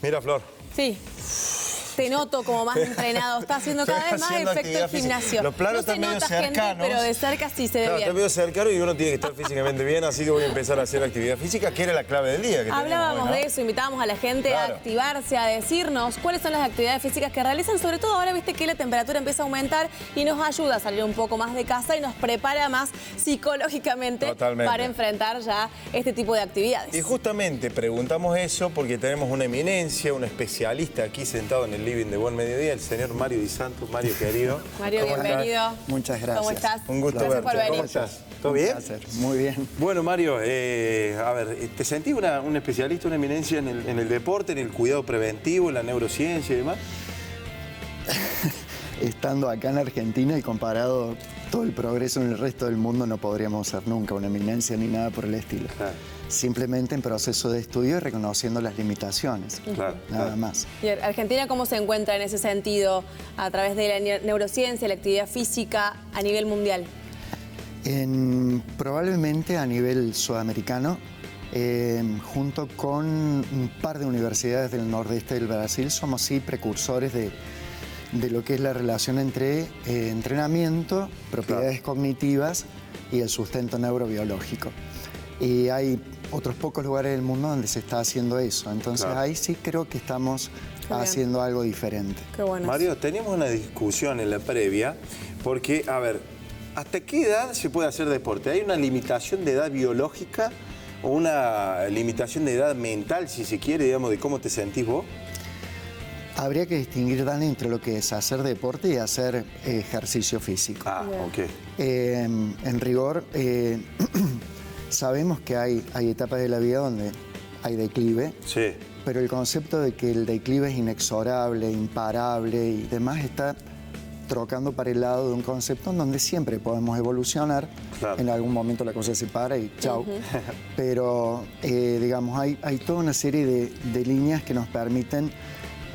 Mira, Flor. Sí. Te noto como más entrenado. Está haciendo cada vez más efecto el gimnasio. Los planos están medio cercanos. Pero de cerca sí se ve bien. Está medio cercano y uno tiene que estar físicamente bien, así que voy a empezar a hacer actividad física, que era la clave del día. Hablábamos de eso, invitábamos a la gente a activarse, a decirnos cuáles son las actividades físicas que realizan. Sobre todo ahora, viste que la temperatura empieza a aumentar y nos ayuda a salir un poco más de casa y nos prepara más psicológicamente para enfrentar ya este tipo de actividades. Y justamente preguntamos eso porque tenemos una eminencia, un especialista aquí sentado en el living de Buen Mediodía, el señor Mario Di Santo. Mario, querido. Mario, bienvenido. Muchas gracias. ¿Cómo estás? Un gusto verte. Por venir. ¿Cómo estás? ¿Todo bien? Muy bien. Bueno, Mario, a ver, ¿te sentís un especialista, una eminencia en el deporte, en el cuidado preventivo, en la neurociencia y demás? Estando acá en Argentina y comparado todo el progreso en el resto del mundo, no podríamos ser nunca una eminencia ni nada por el estilo. Claro. Simplemente en proceso de estudio y reconociendo las limitaciones. Nada más. ¿Y Argentina cómo se encuentra en ese sentido a través de la neurociencia, la actividad física a nivel mundial? Probablemente a nivel sudamericano, junto con un par de universidades del nordeste del Brasil, somos sí precursores de lo que es la relación entre entrenamiento, propiedades cognitivas y el sustento neurobiológico. Y hay otros pocos lugares del mundo donde se está haciendo eso. Entonces ahí sí creo que estamos haciendo algo diferente. Qué bueno. Mario, teníamos una discusión en la previa porque, a ver, ¿hasta qué edad se puede hacer deporte? ¿Hay una limitación de edad biológica o una limitación de edad mental, si se quiere, digamos, de cómo te sentís vos? Habría que distinguir, Dani, entre lo que es hacer deporte y hacer ejercicio físico. Ah, ok. En rigor, sabemos que hay etapas de la vida donde hay declive, pero el concepto de que el declive es inexorable, imparable y demás está trocando para el lado de un concepto en donde siempre podemos evolucionar. En algún momento la cosa se para y chau. Pero, digamos, hay toda una serie de líneas que nos permiten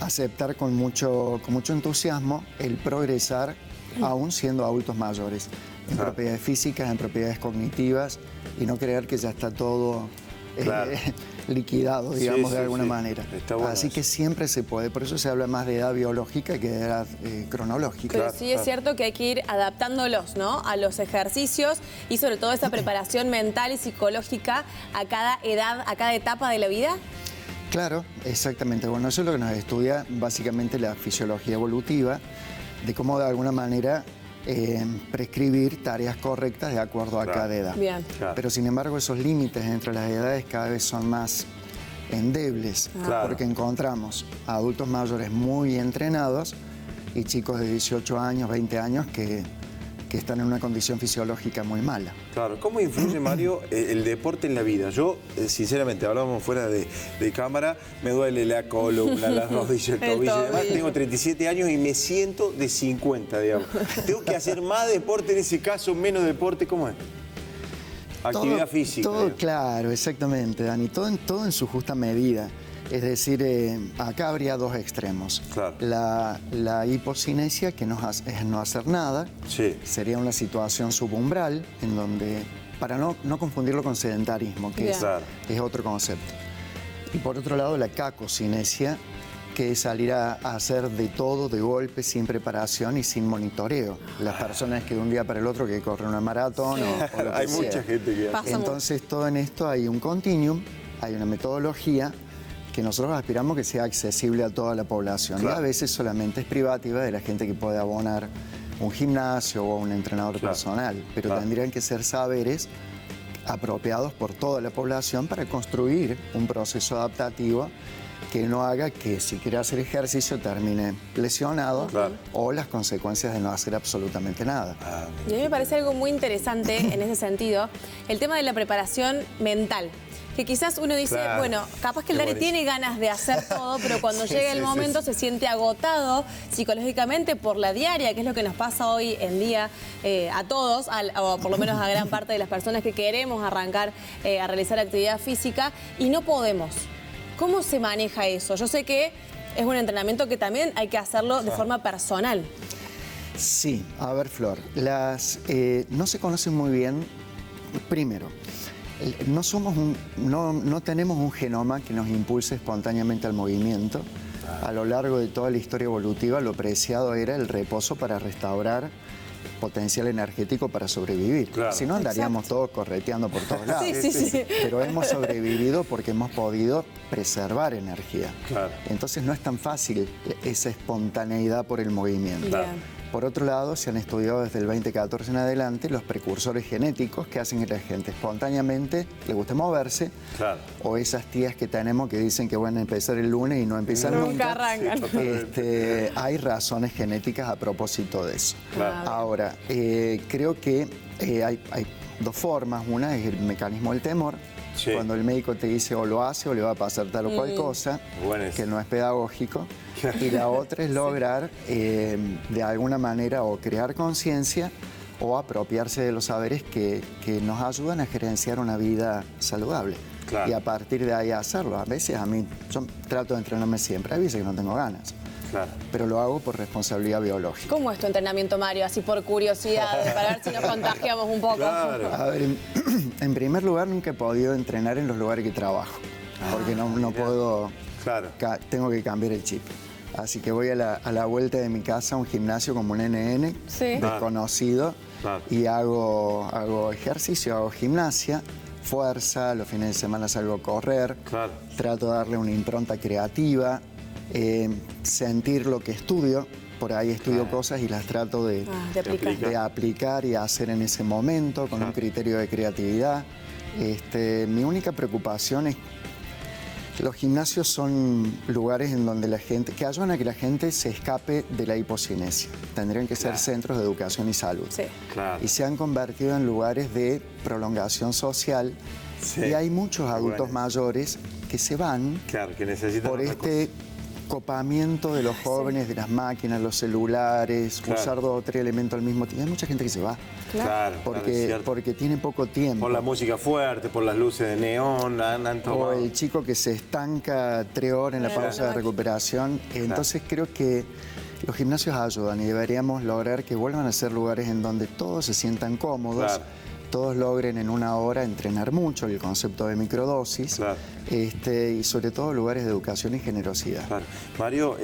aceptar con mucho entusiasmo el progresar aún siendo adultos mayores, en propiedades físicas, en propiedades cognitivas, y no creer que ya está todo liquidado, digamos, de alguna manera. Bueno. Así que siempre se puede, por eso se habla más de edad biológica que de edad cronológica. Pero sí es cierto que hay que ir adaptándolos, ¿no?, a los ejercicios y sobre todo esa preparación mental y psicológica a cada edad, a cada etapa de la vida. Claro, exactamente. Bueno, eso es lo que nos estudia básicamente la fisiología evolutiva, de cómo de alguna manera prescribir tareas correctas de acuerdo a cada edad. Bien. Pero sin embargo esos límites entre las edades cada vez son más endebles, porque encontramos a adultos mayores muy entrenados y chicos de 18 años, 20 años que están en una condición fisiológica muy mala. Claro, ¿cómo influye, Mario, el deporte en la vida? Yo, sinceramente, hablábamos fuera de cámara, me duele la columna, las rodillas, el tobillo y demás. Tengo 37 años y me siento de 50, digamos. ¿Tengo que hacer más deporte en ese caso, menos deporte? ¿Cómo es? Actividad física. Todo claro, exactamente, Dani. Todo en su justa medida. Es decir, acá habría dos extremos. La hipocinesia, que es no hacer nada, sería una situación subumbral, en donde, para no confundirlo con sedentarismo, que es otro concepto. Y por otro lado, la cacocinesia, que es salir a hacer de todo de golpe, sin preparación y sin monitoreo. Las personas que de un día para el otro que corren una maratón o lo que hay mucha gente que hace. Entonces, todo en esto hay un continuum, hay una metodología que nosotros aspiramos que sea accesible a toda la población. Y a veces solamente es privativa de la gente que puede abonar un gimnasio o un entrenador personal, pero tendrían que ser saberes apropiados por toda la población para construir un proceso adaptativo que no haga que si quiere hacer ejercicio termine lesionado o las consecuencias de no hacer absolutamente nada. Y a mí me parece algo muy interesante en ese sentido, el tema de la preparación mental. Que quizás uno dice, bueno, capaz que el Dari tiene ganas de hacer todo, pero cuando llega el momento se siente agotado psicológicamente por la diaria, que es lo que nos pasa hoy en día a todos, o por lo menos a gran parte de las personas que queremos arrancar a realizar actividad física y no podemos. ¿Cómo se maneja eso? Yo sé que es un entrenamiento que también hay que hacerlo de forma personal. Sí, a ver, Flor, no se conocen muy bien, primero, no tenemos un genoma que nos impulse espontáneamente al movimiento. A lo largo de toda la historia evolutiva, lo preciado era el reposo para restaurar potencial energético para sobrevivir. Claro. Si no, andaríamos todos correteando por todos lados. Sí. Pero hemos sobrevivido porque hemos podido preservar energía. Claro. Entonces no es tan fácil esa espontaneidad por el movimiento. Claro. Por otro lado, se han estudiado desde el 2014 en adelante los precursores genéticos que hacen que la gente espontáneamente le guste moverse. Claro. O esas tías que tenemos que dicen que van a empezar el lunes y no empiezan Nunca nunca. arrancan. Hay razones genéticas a propósito de eso. Claro. Ahora, creo que hay dos formas. Una es el mecanismo del temor. Sí. Cuando el médico te dice o lo hace o le va a pasar tal o cual cosa, que no es pedagógico. Y la otra es lograr, de alguna manera, o crear conciencia o apropiarse de los saberes que nos ayudan a gerenciar una vida saludable. Claro. Y a partir de ahí hacerlo. A veces yo trato de entrenarme siempre, hay veces que no tengo ganas. Claro. Pero lo hago por responsabilidad biológica. ¿Cómo es tu entrenamiento, Mario? Así por curiosidad, para ver si nos contagiamos un poco. Claro. A ver, en primer lugar, nunca he podido entrenar en los lugares que trabajo, porque no puedo, Claro. Tengo que cambiar el chip. Así que voy a la vuelta de mi casa a un gimnasio como un NN, desconocido, y hago ejercicio, hago gimnasia, fuerza, los fines de semana salgo a correr, trato de darle una impronta creativa, sentir lo que estudio. Por ahí estudio cosas y las trato de aplicar y hacer en ese momento con un criterio de creatividad. Mi única preocupación es los gimnasios son lugares en donde que ayudan a que la gente se escape de la hipocinesia. Tendrían que ser centros de educación y salud. Sí. Y se han convertido en lugares de prolongación social. Y hay muchos adultos mayores que se van que necesitan por copamiento de los jóvenes, de las máquinas, los celulares, usar 2 o 3 elementos al mismo tiempo. Hay mucha gente que se va. Porque tiene poco tiempo. Por la música fuerte, por las luces de neón, han tomado. O el chico que se estanca 3 horas en la pausa de recuperación. Entonces creo que los gimnasios ayudan y deberíamos lograr que vuelvan a ser lugares en donde todos se sientan cómodos. Todos logren en 1 hora entrenar mucho, el concepto de microdosis, y sobre todo lugares de educación y generosidad. Mario,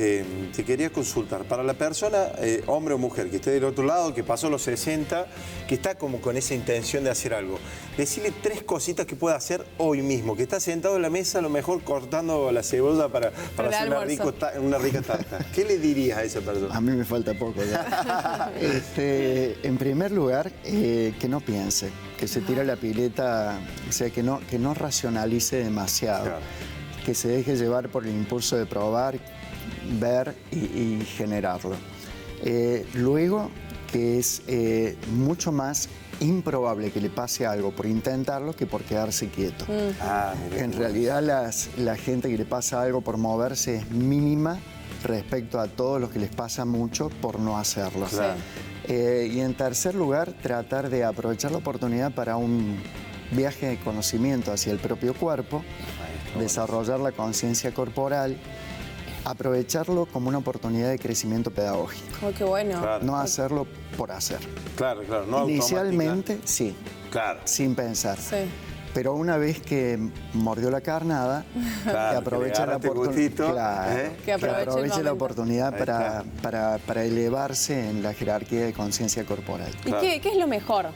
te quería consultar, para la persona, hombre o mujer, que esté del otro lado, que pasó los 60, que está como con esa intención de hacer algo, decirle 3 cositas que puede hacer hoy mismo, que está sentado en la mesa a lo mejor cortando la cebolla para hacer una rica tarta. ¿Qué le dirías a esa persona? A mí me falta poco ya. En primer lugar, que no piense, que se tire la pileta, o sea, que no racionalice demasiado, que se deje llevar por el impulso de probar, ver y generarlo. Luego, que es mucho más improbable que le pase algo por intentarlo que por quedarse quieto. En realidad la gente que le pasa algo por moverse es mínima respecto a todos los que les pasa mucho por no hacerlo. Y en tercer lugar, tratar de aprovechar la oportunidad para un viaje de conocimiento hacia el propio cuerpo, desarrollar la conciencia corporal, aprovecharlo como una oportunidad de crecimiento pedagógico. Oh, qué bueno. No hacerlo por hacer. No inicialmente, sí, sin pensar. Pero una vez que mordió la carnada, que aproveche la oportunidad, que aproveche la oportunidad para elevarse en la jerarquía de conciencia corporal. ¿Y qué es lo mejor?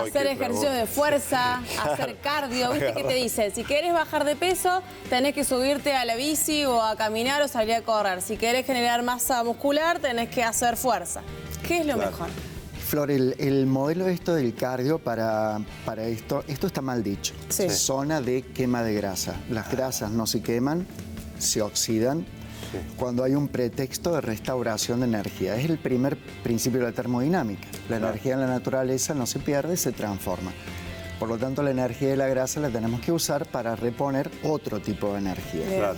Hacer ejercicio de fuerza, hacer cardio. ¿Viste qué te dicen? Si querés bajar de peso, tenés que subirte a la bici o a caminar o salir a correr. Si querés generar masa muscular, tenés que hacer fuerza. ¿Qué es lo mejor? Flor, el modelo del cardio para esto está mal dicho. Zona de quema de grasa. Las grasas no se queman, se oxidan cuando hay un pretexto de restauración de energía. Es el primer principio de la termodinámica. La energía en la naturaleza no se pierde, se transforma. Por lo tanto, la energía de la grasa la tenemos que usar para reponer otro tipo de energía.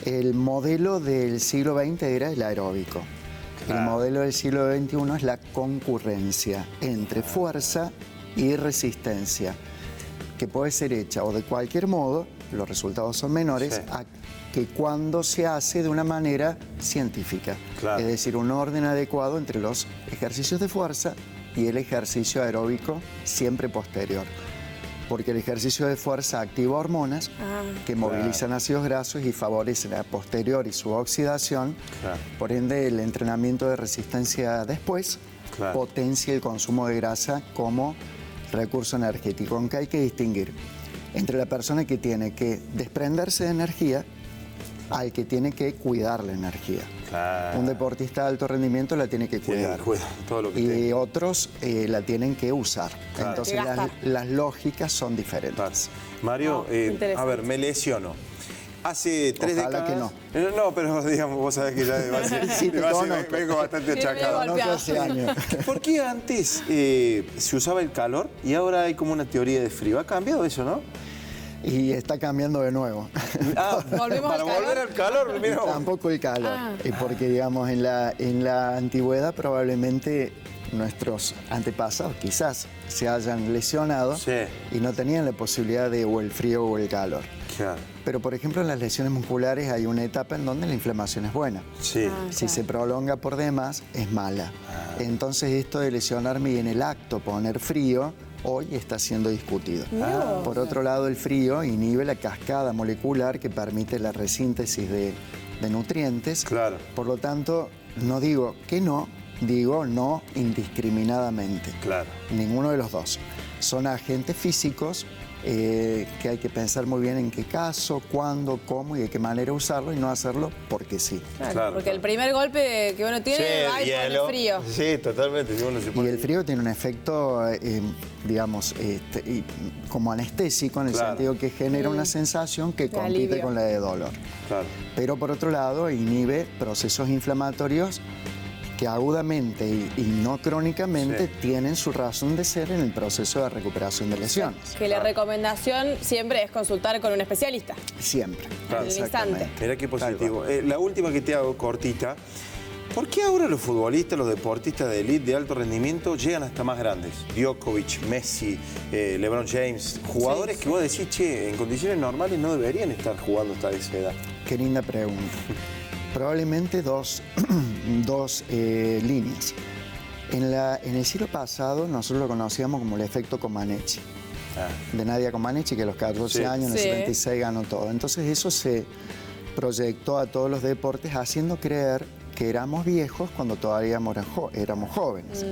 El modelo del siglo XX era el aeróbico. El modelo del siglo XXI es la concurrencia entre fuerza y resistencia, que puede ser hecha o de cualquier modo, los resultados son menores, a que cuando se hace de una manera científica. Es decir, un orden adecuado entre los ejercicios de fuerza y el ejercicio aeróbico siempre posterior. porque el ejercicio de fuerza activa hormonas que movilizan ácidos grasos y favorecen a posteriori su oxidación. Por ende, el entrenamiento de resistencia después potencia el consumo de grasa como recurso energético. Aunque hay que distinguir entre la persona que tiene que desprenderse de energía al que tiene que cuidar la energía. Un deportista de alto rendimiento la tiene que cuidar. Todo lo que y otros la tienen que usar. Entonces las lógicas son diferentes. Mario, a ver, me lesiono. Hace 3 décadas... Ojalá que no. No, pero digamos, vos sabés que ya de base, vengo bastante achacado. Hace años. ¿Por qué antes se usaba el calor y ahora hay como una teoría de frío? ¿Ha cambiado eso, no? Y está cambiando de nuevo. Para volver al calor, mira. Tampoco el calor. Porque, digamos, en la antigüedad probablemente nuestros antepasados quizás se hayan lesionado y no tenían la posibilidad de o el frío o el calor. Pero, por ejemplo, en las lesiones musculares hay una etapa en donde la inflamación es buena. Si se prolonga por demás, es mala. Entonces, esto de lesionarme y en el acto poner frío, hoy está siendo discutido. Por otro lado, el frío inhibe la cascada molecular que permite la resíntesis de nutrientes. Por lo tanto, no digo que no, digo no indiscriminadamente. Ninguno de los dos. Son agentes físicos que hay que pensar muy bien en qué caso, cuándo, cómo y de qué manera usarlo y no hacerlo porque sí. Porque el primer golpe que uno tiene va con el frío. Sí, totalmente. Y el frío tiene un efecto, digamos, como anestésico en el sentido que genera una sensación que compite con la de dolor. Pero por otro lado inhibe procesos inflamatorios que agudamente y no crónicamente tienen su razón de ser en el proceso de recuperación de lesiones. Que la recomendación siempre es consultar con un especialista. Siempre. En el instante. Mirá qué positivo. La última que te hago, cortita. ¿Por qué ahora los futbolistas, los deportistas de élite, de alto rendimiento, llegan hasta más grandes? Djokovic, Messi, LeBron James, jugadores que vos decís, che, en condiciones normales no deberían estar jugando hasta esa edad. Qué linda pregunta. Probablemente dos líneas. En el siglo pasado nosotros lo conocíamos como el efecto Comaneci. De Nadia Comaneci, que a los 14 años, en el 76 ganó todo. Entonces eso se proyectó a todos los deportes haciendo creer que éramos viejos cuando todavía éramos jóvenes.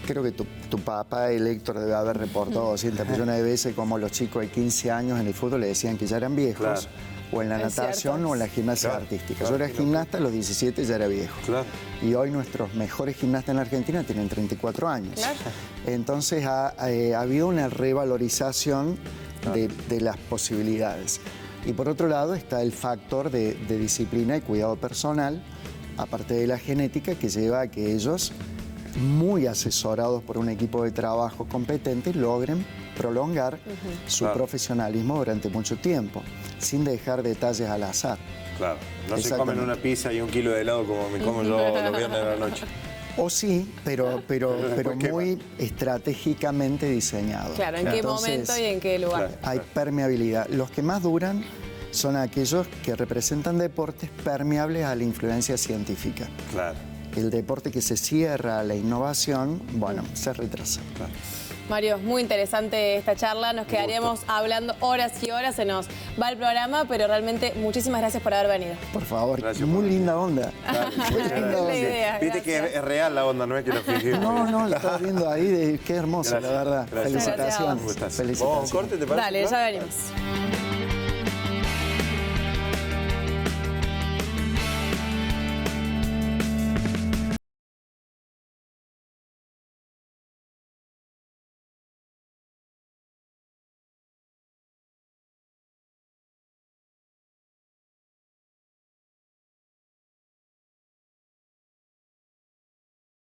Creo que tu papá, el Héctor, debe haber reportado 200 millones de veces como los chicos de 15 años en el fútbol le decían que ya eran viejos. O en la natación o en la gimnasia artística. Yo era gimnasta, a los 17 ya era viejo. Y hoy nuestros mejores gimnastas en la Argentina tienen 34 años. Entonces ha habido una revalorización de las posibilidades. Y por otro lado está el factor de disciplina y cuidado personal, aparte de la genética, que lleva a que ellos, muy asesorados por un equipo de trabajo competente, logren prolongar su profesionalismo durante mucho tiempo, sin dejar detalles al azar. No se comen una pizza y un kilo de helado como me como yo los viernes de la noche. O sí, pero muy estratégicamente diseñado. ¿En qué momento y en qué lugar? Hay permeabilidad. Los que más duran son aquellos que representan deportes permeables a la influencia científica. El deporte que se cierra a la innovación, bueno, se retrasa. Mario, muy interesante esta charla. Nos quedaríamos hablando horas y horas. Se nos va el programa, pero realmente muchísimas gracias por haber venido. Por favor, muy linda onda. La idea. Viste que es real la onda, no es que lo fingimos. No, la estás viendo ahí. Qué hermosa, la verdad. Felicitaciones. ¿Vamos a un corte, te parece? Dale, ya venimos.